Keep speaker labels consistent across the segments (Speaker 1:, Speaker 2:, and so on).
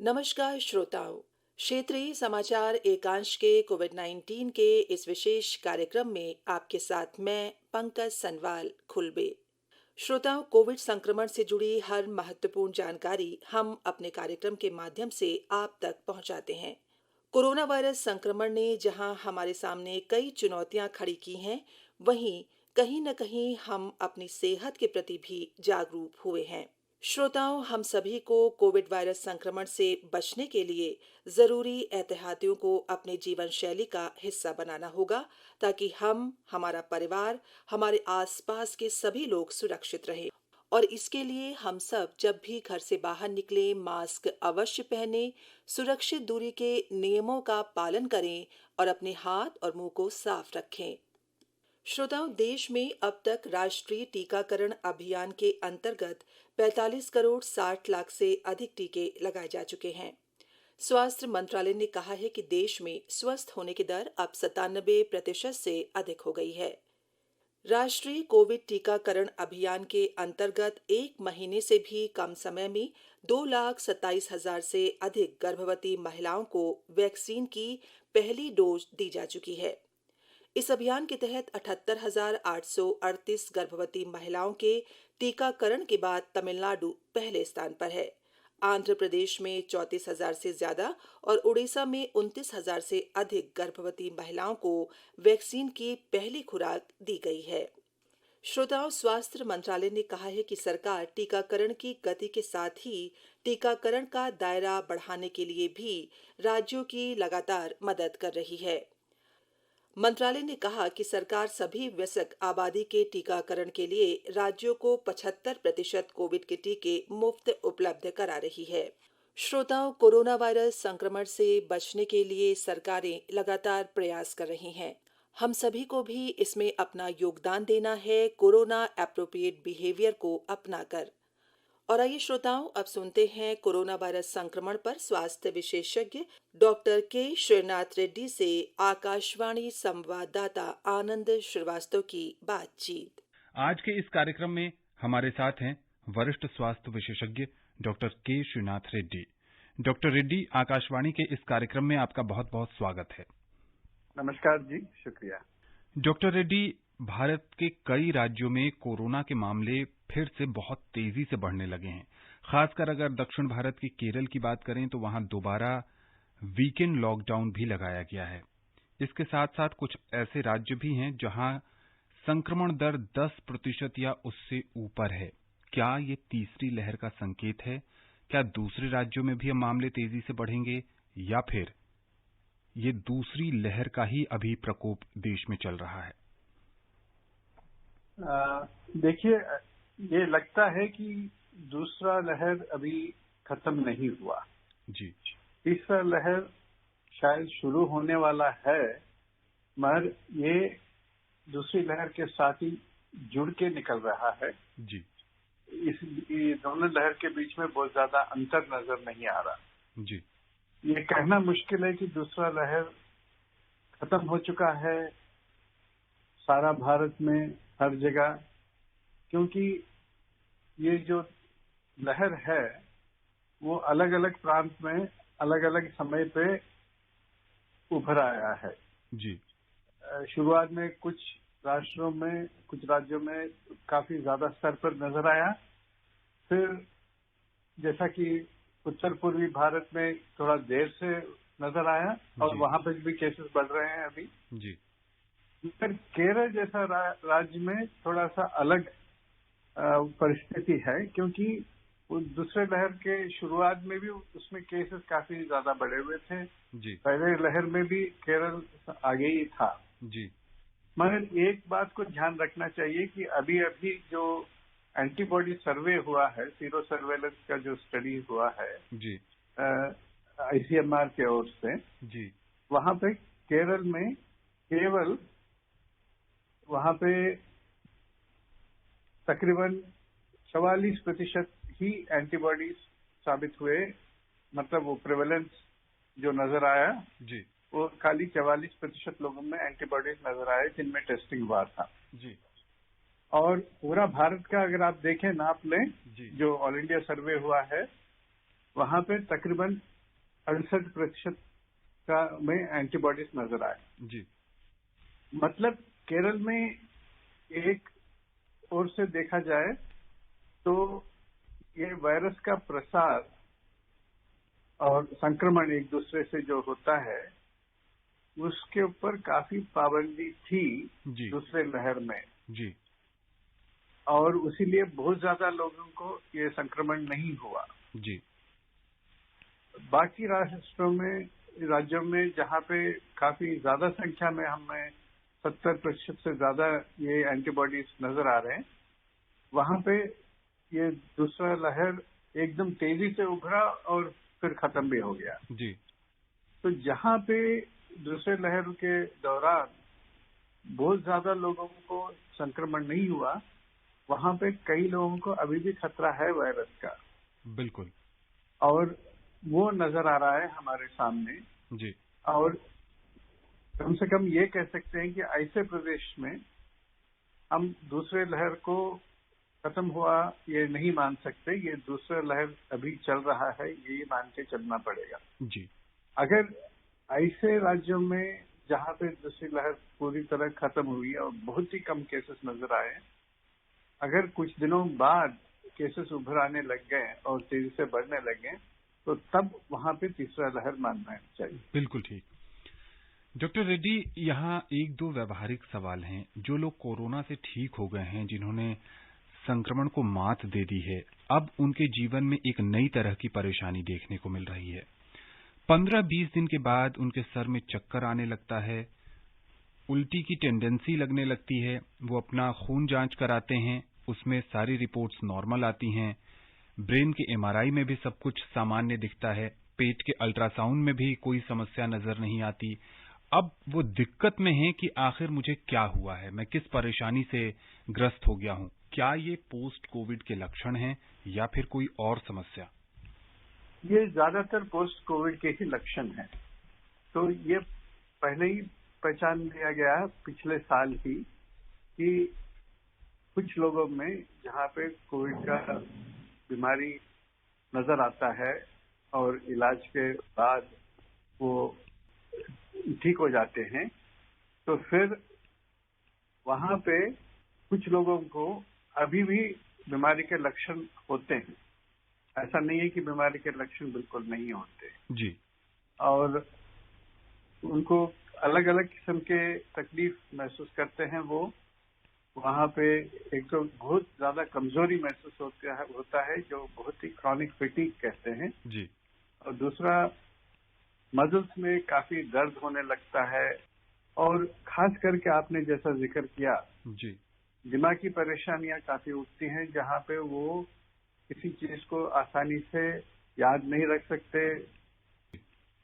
Speaker 1: नमस्कार श्रोताओं। क्षेत्रीय समाचार एकांश के कोविड-19 के इस विशेष कार्यक्रम में आपके साथ मैं पंकज सनवाल खुलबे। श्रोताओं, कोविड संक्रमण से जुड़ी हर महत्वपूर्ण जानकारी हम अपने कार्यक्रम के माध्यम से आप तक पहुंचाते हैं। कोरोना वायरस संक्रमण ने जहां हमारे सामने कई चुनौतियां खड़ी की हैं, वहीं कहीं न कहीं हम अपनी सेहत के प्रति भी जागरूक हुए हैं। श्रोताओं, हम सभी को कोविड वायरस संक्रमण से बचने के लिए जरूरी एहतियातों को अपने जीवन शैली का हिस्सा बनाना होगा, ताकि हम, हमारा परिवार, हमारे आसपास के सभी लोग सुरक्षित रहें। और इसके लिए हम सब जब भी घर से बाहर निकलें, मास्क अवश्य पहनें, सुरक्षित दूरी के नियमों का पालन करें और अपने हाथ और मुंह को साफ रखें। श्रोताओं, देश में अब तक राष्ट्रीय टीकाकरण अभियान के अंतर्गत 45 करोड़ 60 लाख से अधिक टीके लगाए जा चुके हैं। स्वास्थ्य मंत्रालय ने कहा है कि देश में स्वस्थ होने की दर अब 97% से अधिक हो गई है। राष्ट्रीय कोविड टीकाकरण अभियान के अंतर्गत एक महीने से भी कम समय में 2,27,000 से अधिक गर्भवती महिलाओं को वैक्सीन की पहली डोज दी जा चुकी है। इस अभियान के तहत 78,838 गर्भवती महिलाओं के टीकाकरण के बाद तमिलनाडु पहले स्थान पर है। आंध्र प्रदेश में 34,000 से ज्यादा और उड़ीसा में 29,000 से अधिक गर्भवती महिलाओं को वैक्सीन की पहली खुराक दी गई है। श्रोताओं, स्वास्थ्य मंत्रालय ने कहा है कि सरकार टीकाकरण की गति के साथ ही टीकाकरण का दायरा बढ़ाने के लिए भी राज्यों की लगातार मदद कर रही है। मंत्रालय ने कहा कि सरकार सभी वयस्क आबादी के टीकाकरण के लिए राज्यों को 75% कोविड के टीके मुफ्त उपलब्ध करा रही है। श्रोताओं, कोरोना वायरस संक्रमण से बचने के लिए सरकारें लगातार प्रयास कर रही हैं। हम सभी को भी इसमें अपना योगदान देना है, कोरोना एप्रोप्रिएट बिहेवियर को अपनाकर। और आइए श्रोताओं, अब सुनते हैं कोरोना वायरस संक्रमण पर स्वास्थ्य विशेषज्ञ डॉक्टर के श्रीनाथ रेड्डी से आकाशवाणी संवाददाता आनंद श्रीवास्तव की बातचीत।
Speaker 2: आज के इस कार्यक्रम में हमारे साथ हैं वरिष्ठ स्वास्थ्य विशेषज्ञ डॉक्टर के श्रीनाथ रेड्डी। डॉक्टर रेड्डी, आकाशवाणी के इस कार्यक्रम में आपका बहुत बहुत स्वागत है।
Speaker 3: नमस्कार जी, शुक्रिया।
Speaker 2: डॉक्टर रेड्डी, भारत के कई राज्यों में कोरोना के मामले फिर से बहुत तेजी से बढ़ने लगे हैं। खासकर अगर दक्षिण भारत के केरल की बात करें तो वहां दोबारा वीकेंड लॉकडाउन भी लगाया गया है। इसके साथ साथ कुछ ऐसे राज्य भी हैं जहां संक्रमण दर 10% या उससे ऊपर है। क्या ये तीसरी लहर का संकेत है? क्या दूसरे राज्यों में भी अब मामले तेजी से बढ़ेंगे या फिर ये दूसरी लहर का ही अभी प्रकोप देश में चल रहा है?
Speaker 3: देखिए, ये लगता है कि दूसरा लहर अभी खत्म नहीं हुआ
Speaker 2: जी।
Speaker 3: तीसरा लहर शायद शुरू होने वाला है, मगर ये दूसरी लहर के साथ ही जुड़ के निकल रहा है
Speaker 2: जी।
Speaker 3: ये दोनों लहर के बीच में बहुत ज्यादा अंतर नजर नहीं आ रहा
Speaker 2: जी।
Speaker 3: ये कहना मुश्किल है कि दूसरा लहर खत्म हो चुका है सारा भारत में, हर जगह, क्योंकि ये जो लहर है वो अलग अलग प्रांत में अलग अलग समय पे उभर आया है
Speaker 2: जी।
Speaker 3: शुरुआत में कुछ राष्ट्रों में, कुछ राज्यों में काफी ज्यादा स्तर पर नजर आया। फिर जैसा कि उत्तर पूर्वी भारत में थोड़ा देर से नजर आया और वहां पर भी केसेस बढ़ रहे हैं अभी
Speaker 2: जी।
Speaker 3: फिर केरल जैसा राज्य में थोड़ा सा अलग परिस्थिति है, क्योंकि दूसरे लहर के शुरुआत में भी उसमें केसेस काफी ज्यादा बढ़े हुए थे
Speaker 2: जी।
Speaker 3: पहले लहर में भी केरल आगे ही था
Speaker 2: जी।
Speaker 3: मगर एक बात को ध्यान रखना चाहिए कि अभी अभी जो एंटीबॉडी सर्वे हुआ है, सीरो सर्वेलेंस का जो स्टडी हुआ है
Speaker 2: जी।
Speaker 3: आईसीएमआर के ओर से
Speaker 2: जी।
Speaker 3: वहां पे केरल में केवल वहां पे तकरीबन 44% ही एंटीबॉडीज साबित हुए, मतलब वो प्रेवलेंस जो नजर आया
Speaker 2: जी।
Speaker 3: वो खाली 44% लोगों में एंटीबॉडीज नजर आए जिनमें टेस्टिंग हुआ था
Speaker 2: जी।
Speaker 3: और पूरा भारत का अगर आप देखें, नाप लें,
Speaker 2: जी।
Speaker 3: जो ऑल इंडिया सर्वे हुआ है वहां पे तकरीबन 68% का में एंटीबॉडीज नजर आए।
Speaker 2: जी।
Speaker 3: मतलब केरल में एक ओर से देखा जाए तो ये वायरस का प्रसार और संक्रमण एक दूसरे से जो होता है उसके ऊपर काफी पाबंदी थी
Speaker 2: जी।
Speaker 3: दूसरे लहर में,
Speaker 2: जी।
Speaker 3: और इसीलिए बहुत ज्यादा लोगों को ये संक्रमण नहीं हुआ।
Speaker 2: जी।
Speaker 3: बाकी राज्यों में जहाँ पे काफी ज्यादा संख्या में हमें 70% से ज्यादा ये एंटीबॉडीज नजर आ रहे हैं, वहां पे ये दूसरा लहर एकदम तेजी से उभरा और फिर खत्म भी हो गया।
Speaker 2: जी।
Speaker 3: तो जहाँ पे दूसरे लहर के दौरान बहुत ज्यादा लोगों को संक्रमण नहीं हुआ, वहां पे कई लोगों को अभी भी खतरा है वायरस का।
Speaker 2: बिल्कुल।
Speaker 3: और वो नजर आ रहा है हमारे सामने।
Speaker 2: जी।
Speaker 3: और कम से कम ये कह सकते हैं कि ऐसे प्रदेश में हम दूसरे लहर को खत्म हुआ ये नहीं मान सकते, ये दूसरा लहर अभी चल रहा है, ये मान के चलना पड़ेगा।
Speaker 2: जी।
Speaker 3: अगर ऐसे राज्यों में जहाँ पे दूसरी लहर पूरी तरह खत्म हुई और बहुत ही कम केसेस नजर आए, अगर कुछ दिनों बाद केसेस उभर आने लग गए और तेजी से बढ़ने लग गए, तो तब वहां पे तीसरा लहर मानना चाहिए।
Speaker 2: बिल्कुल ठीक। डॉक्टर रेड्डी, यहाँ एक दो व्यवहारिक सवाल हैं। जो लोग कोरोना से ठीक हो गए हैं, जिन्होंने संक्रमण को मात दे दी है, अब उनके जीवन में एक नई तरह की परेशानी देखने को मिल रही है। 15-20 दिन के बाद उनके सर में चक्कर आने लगता है, उल्टी की टेंडेंसी लगने लगती है। वो अपना खून जांच कराते हैं, उसमें सारी रिपोर्ट्स नॉर्मल आती हैं। ब्रेन के एमआरआई में भी सब कुछ सामान्य दिखता है। पेट के अल्ट्रासाउंड में भी कोई समस्या नजर नहीं आती। अब वो दिक्कत में है कि आखिर मुझे क्या हुआ है, मैं किस परेशानी से ग्रस्त हो गया हूं। क्या ये पोस्ट कोविड के लक्षण हैं या फिर कोई और समस्या?
Speaker 3: ये ज्यादातर पोस्ट कोविड के ही लक्षण हैं। तो ये पहले ही पहचान लिया गया पिछले साल ही कि कुछ लोगों में जहाँ पे कोविड का बीमारी नजर आता है और इलाज के बाद वो ठीक हो जाते हैं, तो फिर वहां पे कुछ लोगों को अभी भी बीमारी के लक्षण होते हैं। ऐसा नहीं है कि बीमारी के लक्षण बिल्कुल नहीं होते
Speaker 2: जी।
Speaker 3: और उनको अलग अलग किस्म के तकलीफ महसूस करते हैं। वो वहाँ पे एक तो बहुत ज्यादा कमजोरी महसूस होता है जो बहुत ही क्रॉनिक फैटिग कहते हैं
Speaker 2: जी।
Speaker 3: और दूसरा मसल्स में काफी दर्द होने लगता है और खास करके आपने जैसा जिक्र किया
Speaker 2: जी।
Speaker 3: दिमागी परेशानियां काफी उठती हैं जहाँ पे वो किसी चीज को आसानी से याद नहीं रख सकते।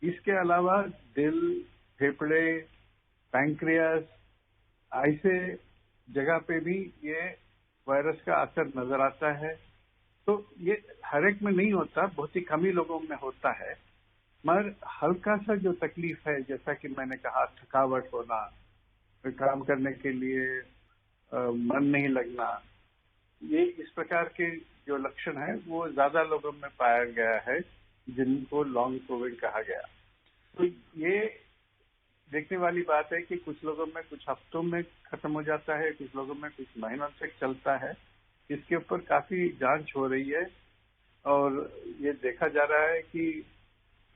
Speaker 3: इसके अलावा दिल, फेफड़े, पैंक्रियास ऐसे जगह पे भी ये वायरस का असर नजर आता है। तो ये हर एक में नहीं होता, बहुत ही कम ही लोगों में होता है, मगर हल्का सा जो तकलीफ है, जैसा कि मैंने कहा, थकावट होना, काम करने के लिए मन नहीं लगना, ये इस प्रकार के जो लक्षण है वो ज्यादा लोगों में पाया गया है जिनको लॉन्ग कोविड कहा गया। तो ये देखने वाली बात है कि कुछ लोगों में कुछ हफ्तों में खत्म हो जाता है, कुछ लोगों में कुछ महीनों तक चलता है। इसके ऊपर काफी जांच हो रही है और ये देखा जा रहा है कि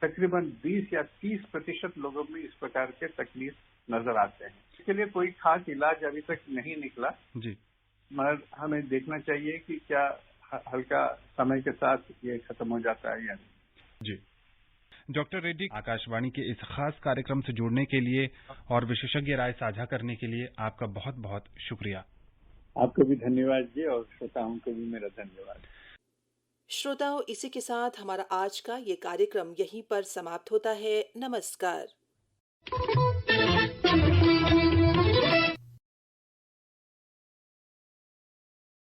Speaker 3: तकरीबन 20 या 30% लोगों में इस प्रकार के तकलीफ नजर आते हैं। इसके लिए कोई खास इलाज अभी तक नहीं निकला
Speaker 2: जी।
Speaker 3: मगर हमें देखना चाहिए कि क्या हल्का समय के साथ ये खत्म हो जाता है या नहीं।
Speaker 2: जी। डॉक्टर रेड्डी, आकाशवाणी के इस खास कार्यक्रम से जुड़ने के लिए और विशेषज्ञ राय साझा करने के लिए आपका बहुत बहुत शुक्रिया।
Speaker 3: आपको भी धन्यवाद जी और श्रोताओं को भी मेरा धन्यवाद।
Speaker 1: श्रोताओं, इसी के साथ हमारा आज का ये कार्यक्रम यहीं पर समाप्त होता है। नमस्कार।